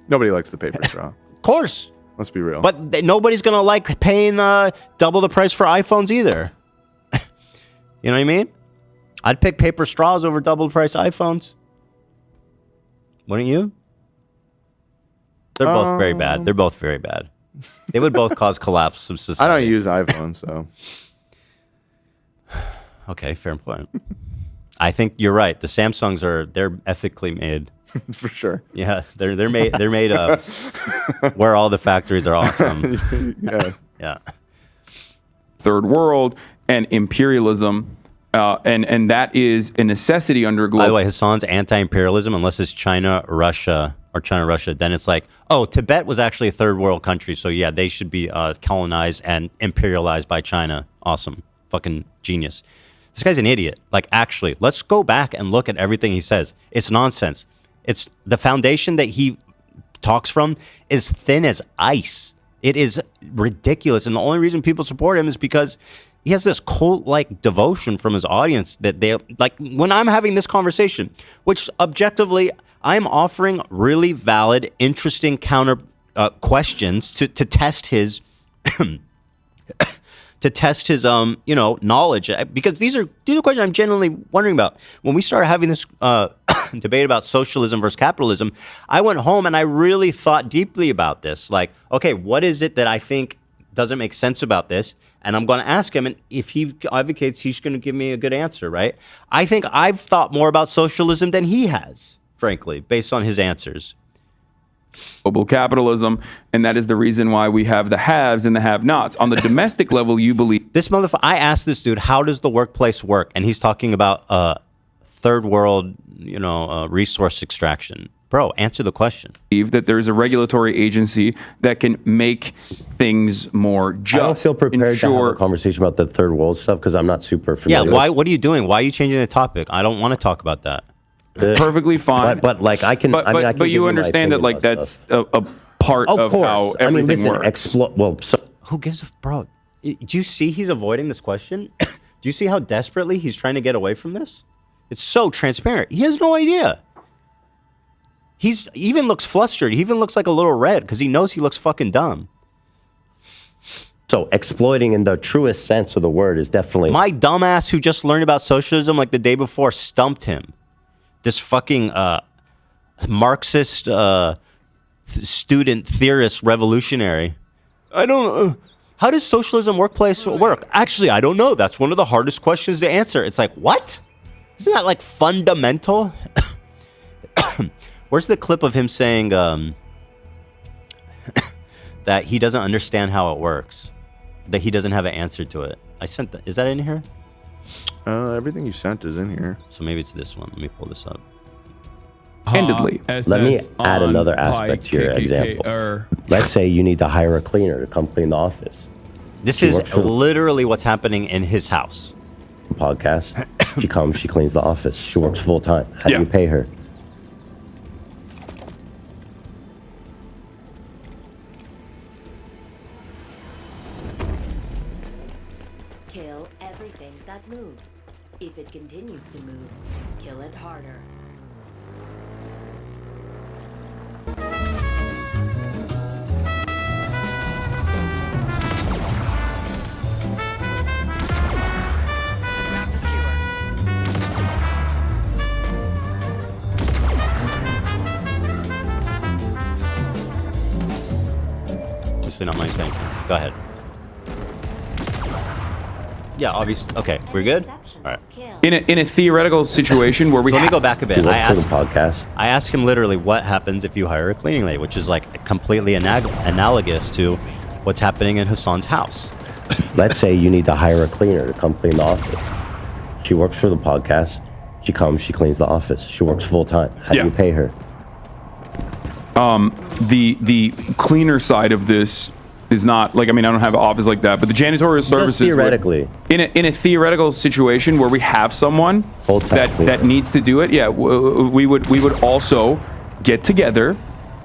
Nobody likes the paper straw. Of course. Let's be real. But nobody's going to like paying double the price for iPhones either. You know what I mean? I'd pick paper straws over double the price iPhones. Wouldn't you? They're both very bad. They're both very bad. They would both cause collapse of society. I don't use iPhones, so. Okay, fair point. I think you're right. The Samsungs they're ethically made. For sure. Yeah, they're made where all the factories are awesome. Yeah. Yeah. Third world and imperialism, and that is a necessity under global. By the way, Hassan's anti-imperialism, unless it's China, Russia, or China-Russia, then it's like, oh, Tibet was actually a third world country, so yeah, they should be colonized and imperialized by China. Awesome. Fucking genius. This guy's an idiot. Like, actually, let's go back and look at everything he says. It's nonsense. It's the foundation that he talks from is thin as ice. It is ridiculous. And the only reason people support him is because he has this cult-like devotion from his audience that they like when I'm having this conversation, which objectively I'm offering really valid, interesting counter questions to test his to test his knowledge, because these are questions I'm genuinely wondering about. When we started having this debate about socialism versus capitalism, I went home and I really thought deeply about this. Like, okay, what is it that I think doesn't make sense about this? And I'm going to ask him, and if he advocates, he's going to give me a good answer, right? I think I've thought more about socialism than he has, frankly, based on his answers. Global capitalism, and that is the reason why we have the haves and the have-nots. On the domestic level, you believe this motherfucker. I asked this dude, how does the workplace work? And he's talking about third world, resource extraction. Bro, answer the question. That there is a regulatory agency that can make things more just. I don't feel prepared to have a conversation about the third world stuff because I'm not super familiar. Yeah, why? What are you doing? Why are you changing the topic? I don't want to talk about that. Perfectly fine. But like I can. But you understand that like that's a part of how everything works. Who gives a bro? Do you see he's avoiding this question? Do you see how desperately he's trying to get away from this? It's so transparent. He has no idea. He even looks flustered. He even looks like a little red because he knows he looks fucking dumb. So exploiting in the truest sense of the word is definitely... My dumbass who just learned about socialism like the day before stumped him. This fucking Marxist student theorist revolutionary. I don't know. How does socialism workplace work? Actually, I don't know. That's one of the hardest questions to answer. It's like, what? Isn't that like fundamental? Where's the clip of him saying that he doesn't understand how it works? That he doesn't have an answer to it? I sent that. Is that in here? Everything you sent is in here. So maybe it's this one. Let me pull this up. Handedly. Let me add another aspect to your example. Let's say you need to hire a cleaner to come clean the office. This is literally what's happening in his house. Podcast. She comes, she cleans the office. She works full time. How do you pay her? Kill everything that moves. If it continues to move, kill it harder. Obviously not my thing. Go ahead. Yeah, obviously. Okay, we're good? All right. In a theoretical situation where we let me go back a bit. I asked him literally what happens if you hire a cleaning lady, which is like completely analogous to what's happening in Hassan's house. Let's say you need to hire a cleaner to come clean the office. She works for the podcast. She comes, she cleans the office. She works full time. How do you pay her? The cleaner side of this is not like, I mean, I don't have an office like that, but the janitorial services. Theoretically. In a theoretical situation where we have someone that needs to do it, we would also get together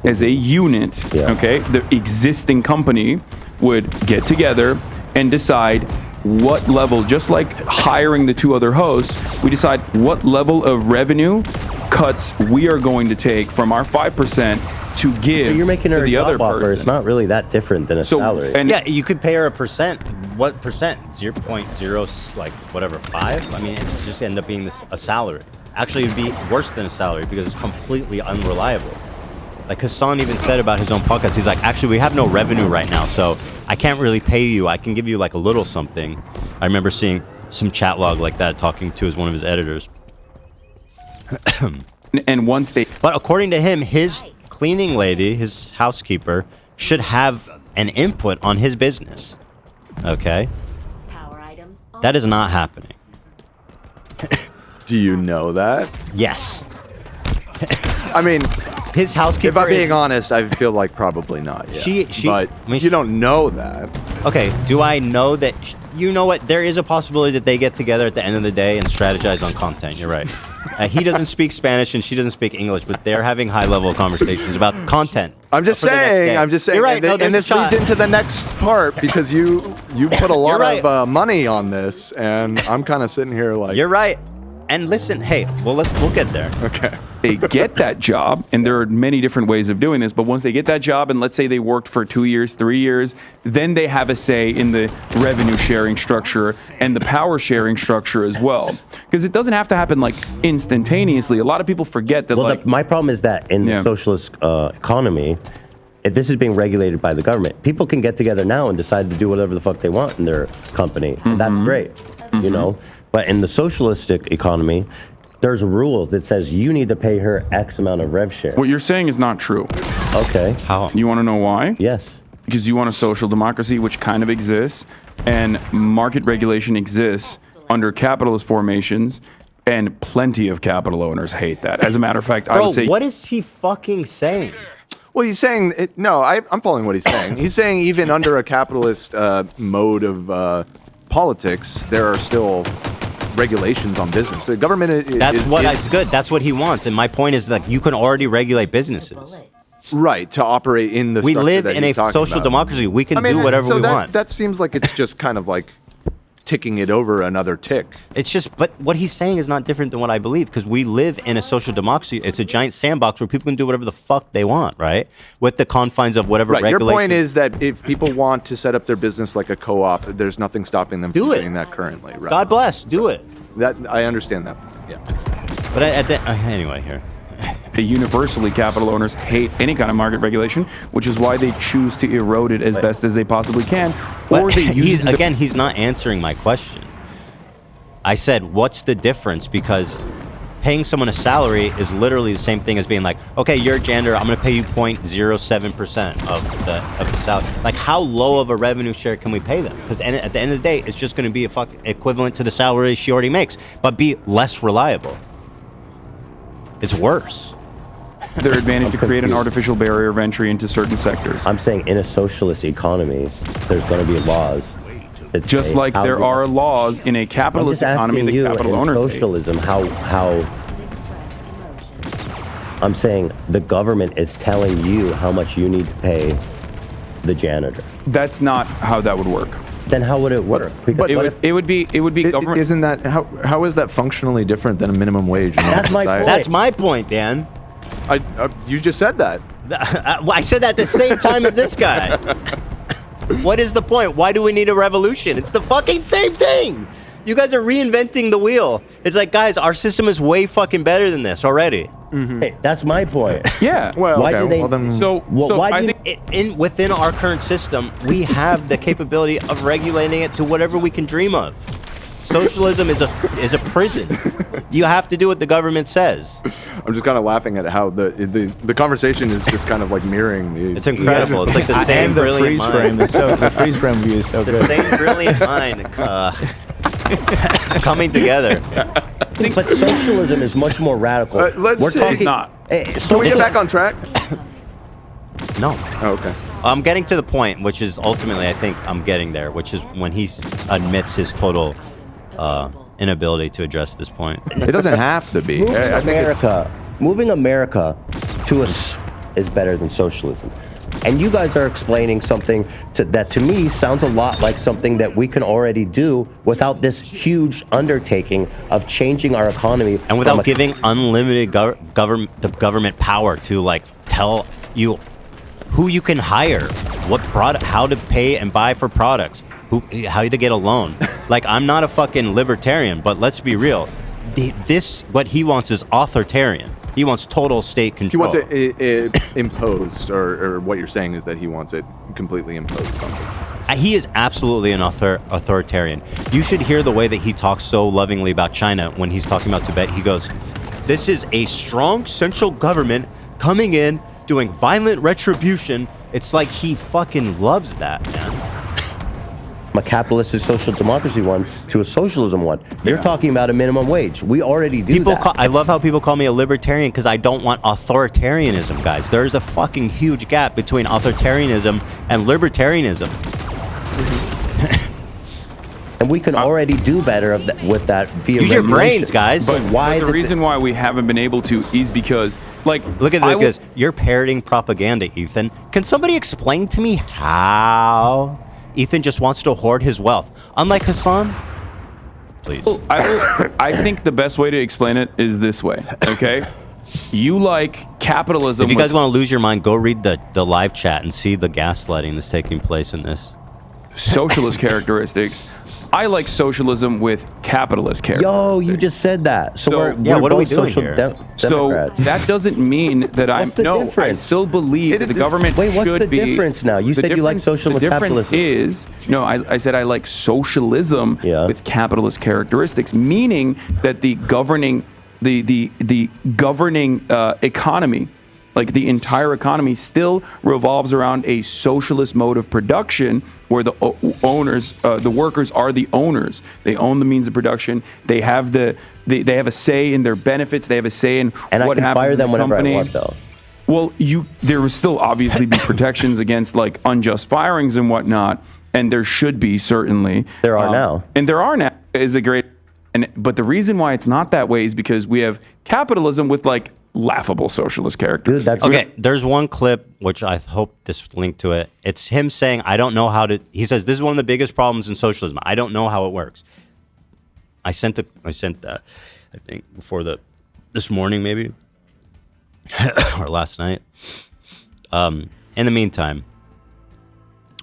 as a unit. Okay, the existing company would get together and decide what level, just like hiring the 2 other hosts, we decide what level of revenue cuts we are going to take from our 5% to give So you're making to her a the other job offer. It's person. not really that different than a salary. And Yeah, you could pay her a percent. What percent? 0.0, like whatever, 5? I mean, it's just end up being a salary. Actually, it'd be worse than a salary because it's completely unreliable. Like Hassan even said about his own podcast, he's like, actually, we have no revenue right now, so I can't really pay you. I can give you like a little something. I remember seeing some chat log like that talking to one of his editors. and once they But according to him, his cleaning lady, his housekeeper, should have an input on his business. Okay? Power items. That is not happening. Do you know that? Yes. I mean, His housekeeper if I'm is- being honest, I feel like probably not. Yeah. She- but I mean, you don't know that. Okay, do I know that... You know what? There is a possibility that they get together at the end of the day and strategize on content. You're right. He doesn't speak Spanish and she doesn't speak English, but they're having high-level conversations about content. I'm just for the next day. saying. I'm just saying. You're right. And, No, and there's this a leads shot. into the next part because you put a lot right. of money on this, and I'm kind of sitting here like, You're right. And listen, hey, we'll get there. okay. they get that job, and there are many different ways of doing this, but once they get that job, and let's say they worked for 2 years, 3 years, then they have a say in the revenue sharing structure and the power sharing structure as well. Because it doesn't have to happen like instantaneously. A lot of people forget that, Well, like, my problem is that in Yeah. the socialist economy, if this is being regulated by the government. People can get together now and decide to do whatever the fuck they want in their company. And that's great, you know? But in the socialistic economy, there's rules that says you need to pay her X amount of rev share. what you're saying is not true. Okay. How? You want to know why? Yes. Because you want a social democracy, which kind of exists, and market regulation exists under capitalist formations, and plenty of capital owners hate that. As a matter of fact, I Bro, would say what is he fucking saying? Well, he's saying no. I'm following what he's saying. He's saying even under a capitalist mode of politics, there are still regulations on business. The government That's good. That's what he wants. And my point is that you can already regulate businesses. Bullets. right to operate in the. We structure live that in a he's talking social about. democracy. We can I mean, do whatever so we that, want. That seems like it's just kind of like ticking it over another tick. It's just, but what he's saying is not different than what I believe because we live in a social democracy. It's a giant sandbox where people can do whatever the fuck they want, right? With the confines of whatever Right. Your regulation. point is that if people want to set up their business like a co-op, there's nothing stopping them Do from it. doing that currently. Right. God bless, do it. That I understand that. Yeah. But anyway, here. universally capital owners hate any kind of market regulation, which is why they choose to erode it as best as they possibly can, or But they use he's, it to- again, he's not answering my question. I said, what's the difference? Because paying someone a salary is literally the same thing as being like, okay, you're a janitor, I'm going to pay you 0.07% of the salary. Like, how low of a revenue share can we pay them? Because at the end of the day, it's just going to be equivalent to the salary she already makes, but be less reliable. It's worse. their advantage to create an confused. artificial barrier of entry into certain sectors. I'm saying in a socialist economy, there's going to be laws. that Just say like how there the- are laws in a I'm capitalist just economy asking that you, capital in owners hate. socialism, how Express emotions. I'm saying the government is telling you how much you need to pay the janitor. That's not how that would work. Then how would it work? Because It what would, if- it would be government. Isn't that how is that functionally different than a minimum wage? in That's my society? point. That's my point, Dan. You just said that. I said that at the same time as this guy. What is the point? Why do we need a revolution? It's the fucking same thing. You guys are reinventing the wheel. It's like, guys, our system is way fucking better than this already. Hey, that's my point. Yeah. Well, Why okay, do they- well then, so, Well, so why I do you- think Within our current system, we have the capability of regulating it to whatever we can dream of. Socialism is a prison. You have to do what the government says. I'm just kind of laughing at how the conversation is just kind of like mirroring the. It's incredible. It's like the same And the brilliant freeze frame mind. is so the freeze frame view is so The good. same brilliant mind coming together. But socialism is much more radical. Let's We're see. talking. It's not. Hey, Can we get back on track? No. Oh, okay. I'm getting to the point, which is ultimately, I think I'm getting there, which is when he admits his total inability to address this point. It doesn't have to be. Moving I think it's, America to is better than socialism. And you guys are explaining something that to me sounds a lot like something that we can already do without this huge undertaking of changing our economy. And without giving unlimited government power to like tell you who you can hire, what product, how to pay and buy for products, how to get a loan. Like, I'm not a fucking libertarian, but let's be real. What he wants is authoritarian. He wants total state He control. wants it imposed, or what you're saying is that he wants it completely imposed on businesses. He is absolutely an authoritarian. You should hear the way that he talks so lovingly about China when he's talking about Tibet. He goes, "This is a strong central government coming in, doing violent retribution." It's like he fucking loves that, man. From a capitalistic social democracy one to a socialism one. You're talking about a minimum wage. We already do that. I love how people call me a libertarian because I don't want authoritarianism, guys. There's a fucking huge gap between authoritarianism and libertarianism. And we can already do better with that via Use your regulation. brains, guys. But why the reason why we haven't been able to is because, like, Look at this. You're parroting propaganda, Ethan. Can somebody explain to me how Ethan just wants to hoard his wealth? Unlike Hassan? Please. I think the best way to explain it is this way, okay? You like capitalism. If you guys want to lose your mind, go read the live chat and see the gaslighting that's taking place in this. Socialist characteristics. I like socialism with capitalist characteristics. Yo, you just said that. So, So- we're Yeah, what are we both doing social here? So Democrats. that doesn't mean that I'm the no. difference? I still believe that the government Wait, what's should the be. difference now? You the said you like difference- socialism with The difference capitalism. is no. I said I like socialism Yeah. with capitalist characteristics, meaning that the governing economy, like the entire economy, still revolves around a socialist mode of production where the owners, the workers are the owners. They own the means of production. They have they have a say in their benefits. They have a say in And what I can happens fire in them the whenever company. I want, though. Well, there will still obviously be protections against like unjust firings and whatnot, and there should be certainly. There are now. And there are now is a great, but the reason why it's not that way is because we have capitalism with like laughable socialist characters. Dude, that's Okay, there's one clip which I hope this linked to it. It's him saying, "I don't know how to." He says, "This is one of the biggest problems in socialism. I don't know how it works." I sent that. I think before this morning maybe, or last night. In the meantime,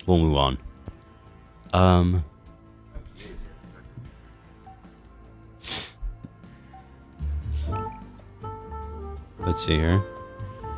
we'll move on. Let's see here.